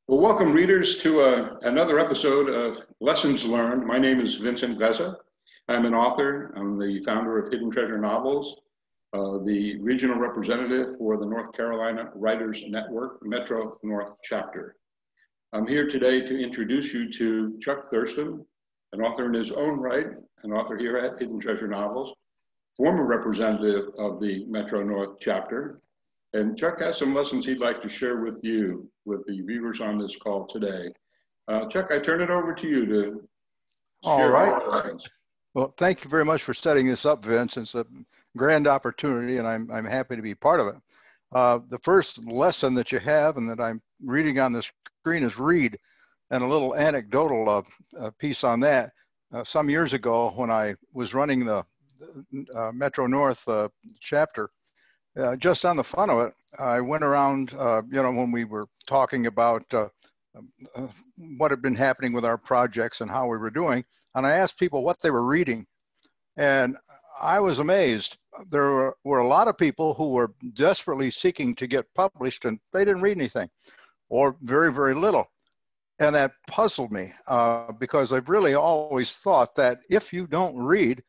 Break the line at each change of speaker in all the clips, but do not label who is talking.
Well, welcome readers to another episode of Lessons Learned. My name is Vincent Veza. I'm an author. I'm the founder of Hidden Treasure Novels, the regional representative for the North Carolina Writers Network, Metro North Chapter. I'm here today to introduce you to Chuck Thurston, an author in his own right, an author here at Hidden Treasure Novels, former representative of the Metro North Chapter. And Chuck has some lessons he'd like to share with you, with the viewers on this call today. Chuck, I turn it over to you to share our lessons.
Well, thank you very much for setting this up, Vince. It's a grand opportunity, and I'm happy to be part of it. The first lesson that you have and that I'm reading on the screen is read, and a little anecdotal piece on that. Some years ago, when I was running the Metro North chapter, just on the fun of it, I went around, when we were talking about what had been happening with our projects and how we were doing, and I asked people what they were reading. And I was amazed. There were a lot of people who were desperately seeking to get published, and they didn't read anything, or very, very little. And that puzzled me because I've really always thought that if you don't read,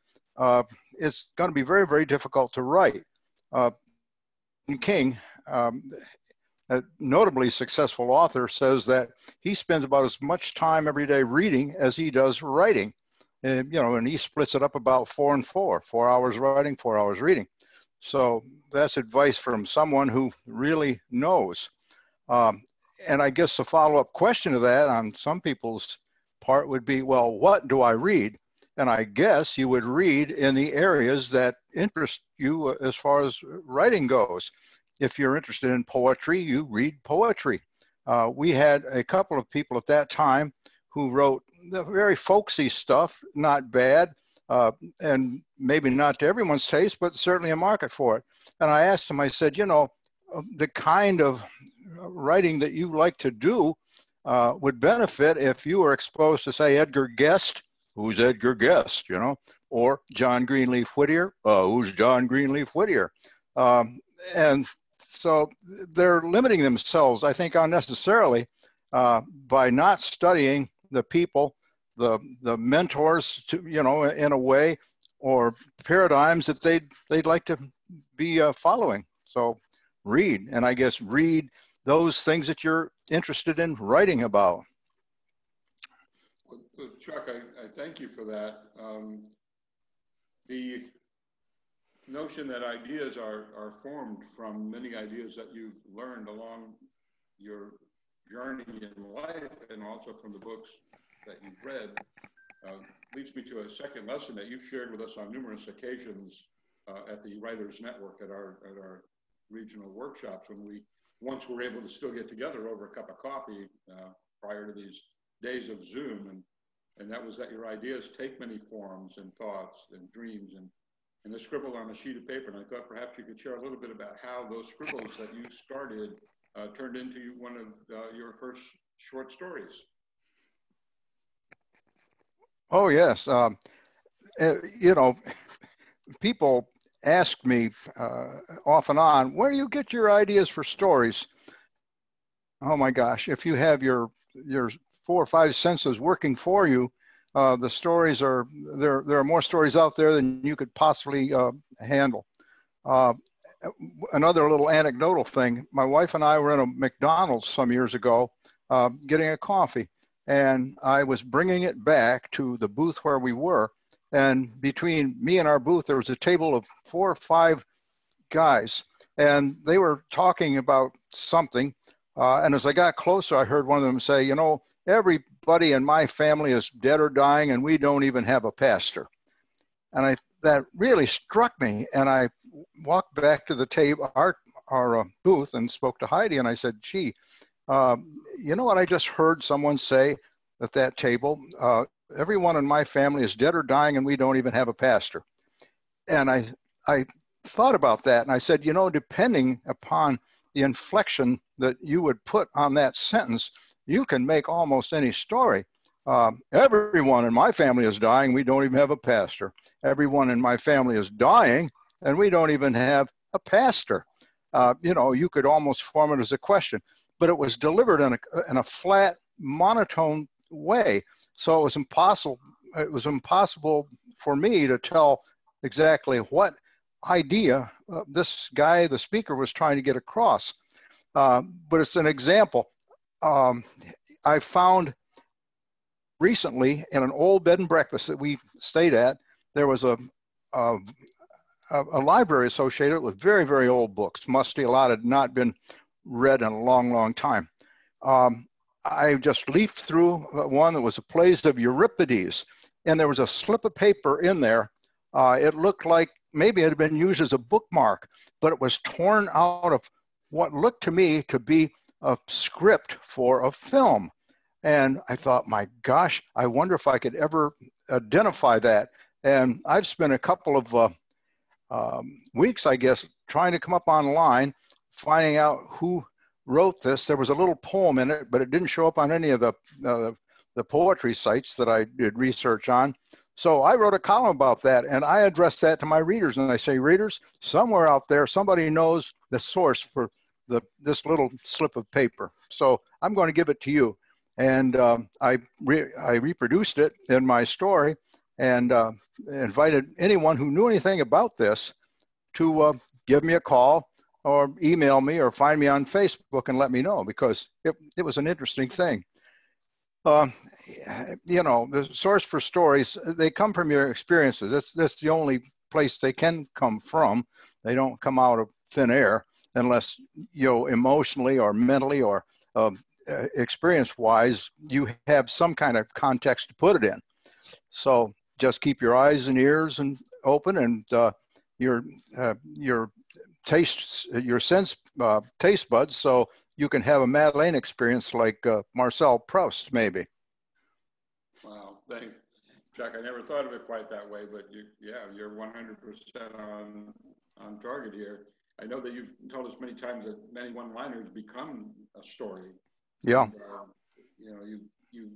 it's going to be very, very difficult to write. King, a notably successful author, says that he spends about as much time every day reading as he does writing. And, and he splits it up about 4 and 4, 4 hours writing, 4 hours reading. So that's advice from someone who really knows. And I guess the follow-up question to that on some people's part would be, well, what do I read? And I guess you would read in the areas that interest you as far as writing goes. If you're interested in poetry, you read poetry. We had a couple of people at that time who wrote the very folksy stuff, not bad, and maybe not to everyone's taste, but certainly a market for it. And I asked them, I said, the kind of writing that you like to do would benefit if you were exposed to, say, Edgar Guest. Who's Edgar Guest, or John Greenleaf Whittier? Who's John Greenleaf Whittier? And so they're limiting themselves, I think, unnecessarily by not studying the people, the mentors, in a way, or paradigms that they'd like to be following. So read, and I guess read those things that you're interested in writing about.
Well, Chuck, I thank you for that. The notion that ideas are formed from many ideas that you've learned along your journey in life and also from the books that you've read leads me to a second lesson that you've shared with us on numerous occasions at the Writers Network at our regional workshops, when we once were able to still get together over a cup of coffee prior to these days of Zoom. And that was that your ideas take many forms and thoughts and dreams and they're scribbled on a sheet of paper. And I thought perhaps you could share a little bit about how those scribbles that you started turned into one of your first short stories.
Oh, yes. People ask me off and on, where do you get your ideas for stories? Oh my gosh, if you have your 4 or 5 senses working for you, the stories are there are more stories out there than you could possibly handle. Another little anecdotal thing, my wife and I were in a McDonald's some years ago getting a coffee, and I was bringing it back to the booth where we were, and between me and our booth there was a table of 4 or 5 guys, and they were talking about something, and as I got closer I heard one of them say, everybody in my family is dead or dying, and we don't even have a pastor. And that really struck me. And I walked back to the table, our booth, and spoke to Heidi. And I said, gee, you know what I just heard someone say at that table? Everyone in my family is dead or dying, and we don't even have a pastor. And I thought about that. And I said, depending upon the inflection that you would put on that sentence, you can make almost any story. Everyone in my family is dying. We don't even have a pastor. Everyone in my family is dying, and we don't even have a pastor. you know, you could almost form it as a question, but it was delivered in a flat, monotone way. So it was impossible for me to tell exactly what idea this guy, the speaker, was trying to get across. But it's an example. I found recently in an old bed and breakfast that we stayed at, there was a library associated with very, very old books, musty. A lot had not been read in a long, long time. I just leafed through one that was a plays of Euripides, and there was a slip of paper in there. It looked like maybe it had been used as a bookmark, but it was torn out of what looked to me to be a script for a film. And I thought, my gosh, I wonder if I could ever identify that. And I've spent a couple of weeks, I guess, trying to come up online, finding out who wrote this. There was a little poem in it, but it didn't show up on any of the poetry sites that I did research on. So I wrote a column about that, and I addressed that to my readers, and I say, readers, somewhere out there, somebody knows the source for this little slip of paper. So I'm going to give it to you. And I reproduced it in my story, and invited anyone who knew anything about this to give me a call or email me or find me on Facebook and let me know, because it was an interesting thing. You know, the source for stories, they come from your experiences. That's the only place they can come from. They don't come out of thin air unless, you know, emotionally or mentally or experience-wise, you have some kind of context to put it in. So just keep your eyes and ears and open, and your taste buds, so you can have a Madeleine experience like Marcel Proust, maybe.
Wow, thanks, Chuck. I never thought of it quite that way, but you're 100% on target here. I know that you've told us many times that many one-liners become a story.
Yeah.
And, you know, you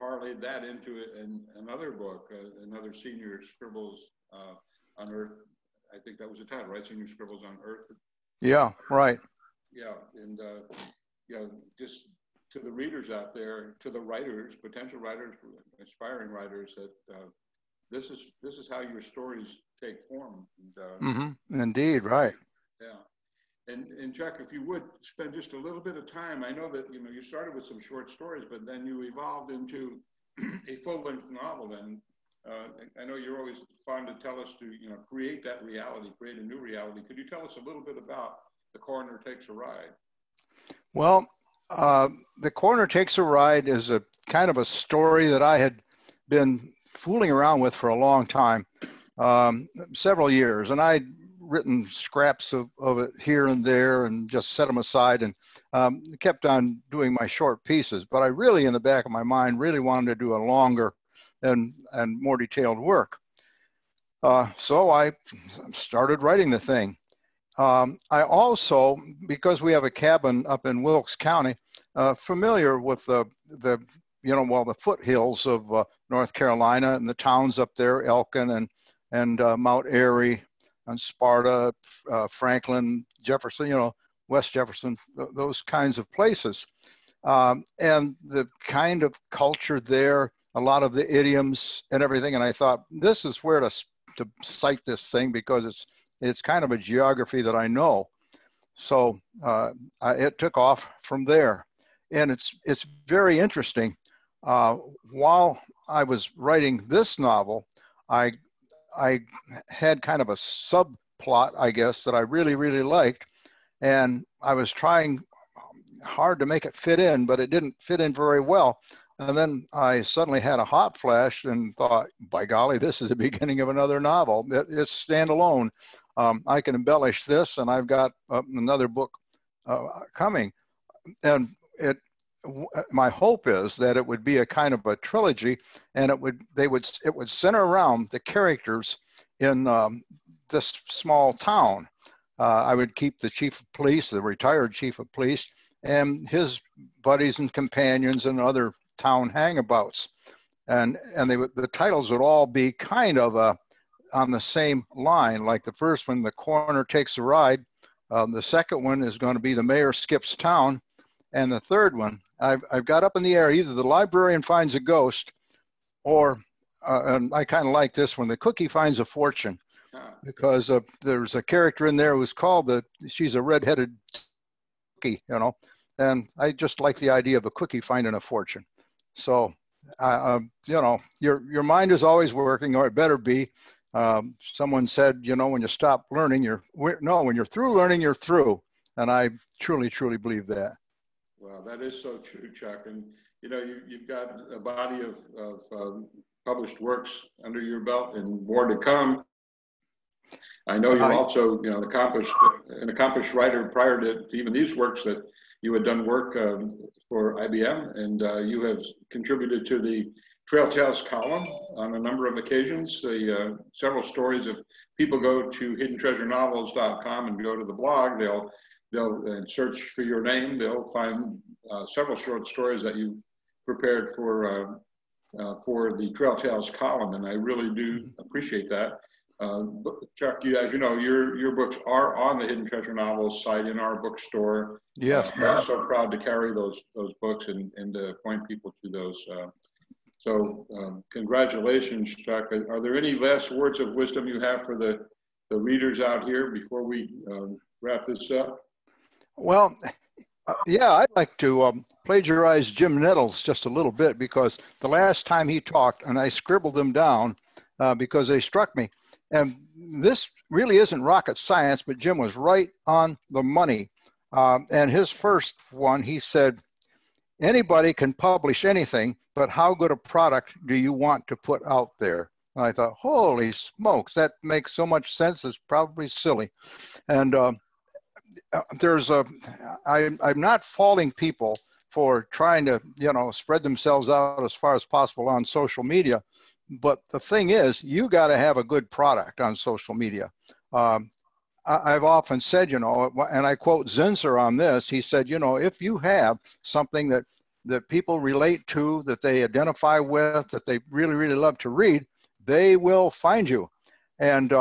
parlayed that into another book, another Senior Scribbles on Earth. I think that was the title, right? Senior Scribbles on Earth.
Yeah, right.
Yeah, and you know, just to the readers out there, to the writers, potential writers, aspiring writers, that this is how your stories take form. And,
Indeed, right.
Yeah. And Chuck, if you would spend just a little bit of time, I know that, you know, you started with some short stories, but then you evolved into a full-length novel. And I know you're always fond to tell us to, you know, create that reality, create a new reality. Could you tell us a little bit about The Coroner Takes a Ride?
Well, The Coroner Takes a Ride is a kind of a story that I had been fooling around with for a long time, several years, and I'd written scraps of it here and there and just set them aside, and kept on doing my short pieces. But I really, in the back of my mind, really wanted to do a longer and more detailed work. So I started writing the thing. I also, because we have a cabin up in Wilkes County, familiar with the foothills of North Carolina and the towns up there, Elkin and Mount Airy and Sparta, Franklin, Jefferson, you know, West Jefferson, those kinds of places. And the kind of culture there, a lot of the idioms and everything. And I thought, this is where to cite this thing, because it's kind of a geography that I know. So it took off from there. And it's very interesting. While I was writing this novel, I had kind of a subplot, I guess, that I really, really liked. And I was trying hard to make it fit in, but it didn't fit in very well. And then I suddenly had a hot flash and thought, by golly, this is the beginning of another novel. It's standalone. I can embellish this, and I've got another book coming. And my hope is that it would be a kind of a trilogy, and it would center around the characters in this small town. I would keep the chief of police, the retired chief of police, and his buddies and companions and other town hangabouts, and the titles would all be kind of on the same line. Like the first one, The Coroner Takes a Ride, The second one is going to be The Mayor Skips Town. And the third one, I've got up in the air, either the librarian finds a ghost or, and I kind of like this one, the cookie finds a fortune. Because there's a character in there who's called she's a redheaded cookie, you know, and I just like the idea of a cookie finding a fortune. So, you know, your mind is always working, or it better be. Someone said, you know, when you stop learning, when you're through learning, you're through. And I truly, truly believe that.
Well, that is so true, Chuck. And, you know, you've got a body of published works under your belt and more to come. I know you're also, you know, an accomplished writer prior to even these works, that you had done work for IBM, and you have contributed to the Trail Tales column on a number of occasions. Several stories, if people go to hiddentreasurenovels.com and go to the blog, they'll search for your name. They'll find several short stories that you've prepared for the Trail Tales column, and I really do appreciate that. Chuck, as you know, your books are on the Hidden Treasure Novels site in our bookstore.
Yes.
I'm so proud to carry those books and to point people to those. So congratulations, Chuck. Are there any last words of wisdom you have for the readers out here before we wrap this up?
Well, yeah, I'd like to plagiarize Jim Nettles just a little bit, because the last time he talked, and I scribbled them down because they struck me. And this really isn't rocket science, but Jim was right on the money. And his first one, he said, anybody can publish anything, but how good a product do you want to put out there? And I thought, holy smokes, that makes so much sense. It's probably silly. And I'm not faulting people for trying to, you know, spread themselves out as far as possible on social media. But the thing is, you got to have a good product on social media. I've often said, you know, and I quote Zinsser on this, he said, you know, if you have something that people relate to, that they identify with, that they really, really love to read, they will find you. And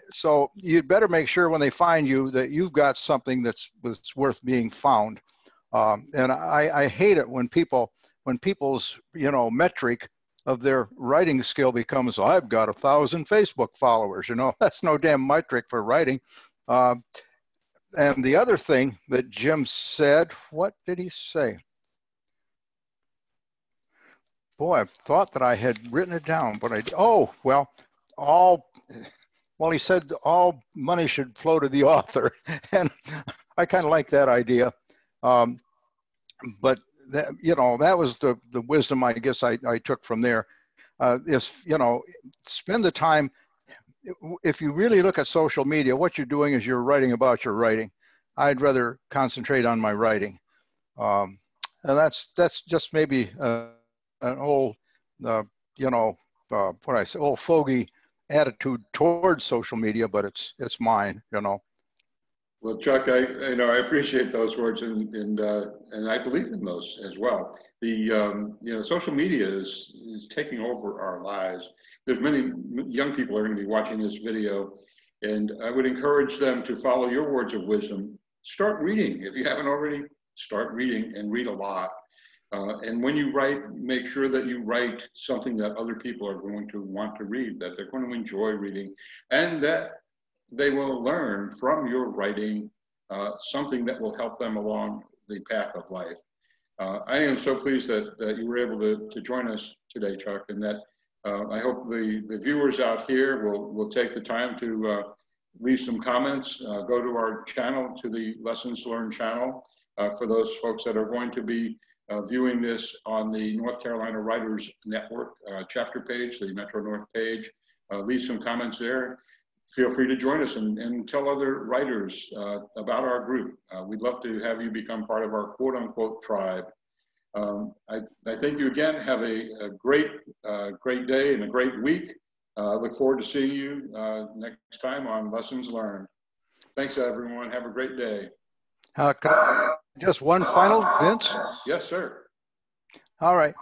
so you'd better make sure when they find you that you've got something that's worth being found. And I hate it when people's, you know, metric of their writing skill becomes, I've got 1,000 Facebook followers. You know, that's no damn metric for writing. And the other thing that Jim said, what did he say? Boy, I thought that I had written it down, but he said all money should flow to the author. And I kind of like that idea. But that, you know, that was the wisdom I guess I took from there. Is, you know, spend the time. If you really look at social media, what you're doing is you're writing about your writing. I'd rather concentrate on my writing. And that's just maybe an old, you know, what I say, old fogey attitude towards social media, but it's mine, you know.
Well, Chuck, I appreciate those words, and I believe in those as well. You know, social media is taking over our lives. There's many young people are going to be watching this video, and I would encourage them to follow your words of wisdom. Start reading. If you haven't already, start reading, and read a lot. And when you write, make sure that you write something that other people are going to want to read, that they're going to enjoy reading, and that they will learn from your writing something that will help them along the path of life. I am so pleased that you were able to join us today, Chuck, and that I hope the viewers out here will take the time to leave some comments, go to our channel, to the Lessons Learned channel, for those folks that are going to be viewing this on the North Carolina Writers Network chapter page, the Metro North page. Leave some comments there. Feel free to join us and tell other writers about our group. We'd love to have you become part of our quote-unquote tribe. I thank you again. Have a great day and a great week. Look forward to seeing you next time on Lessons Learned. Thanks, everyone. Have a great day.
Just one final, Vince?
Yes, sir.
All right.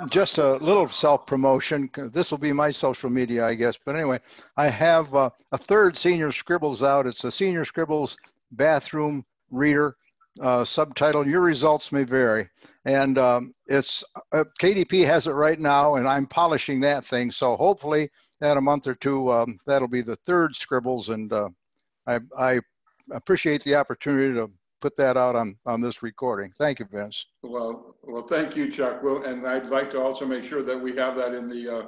Just a little self-promotion. This will be my social media, I guess. But anyway, I have a third Senior Scribbles out. It's the Senior Scribbles bathroom reader, subtitle, Your Results May Vary. And it's KDP has it right now, and I'm polishing that thing. So hopefully in a month or two, that'll be the third Scribbles. And I appreciate the opportunity to put that out on this recording. Thank you, Vince.
Well, thank you, Chuck. Well, and I'd like to also make sure that we have that in the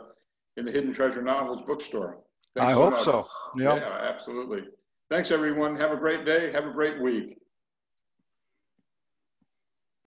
Hidden Treasure Novels bookstore. Thanks
I hope so.
Yeah, absolutely. Thanks, everyone. Have a great day. Have a great week.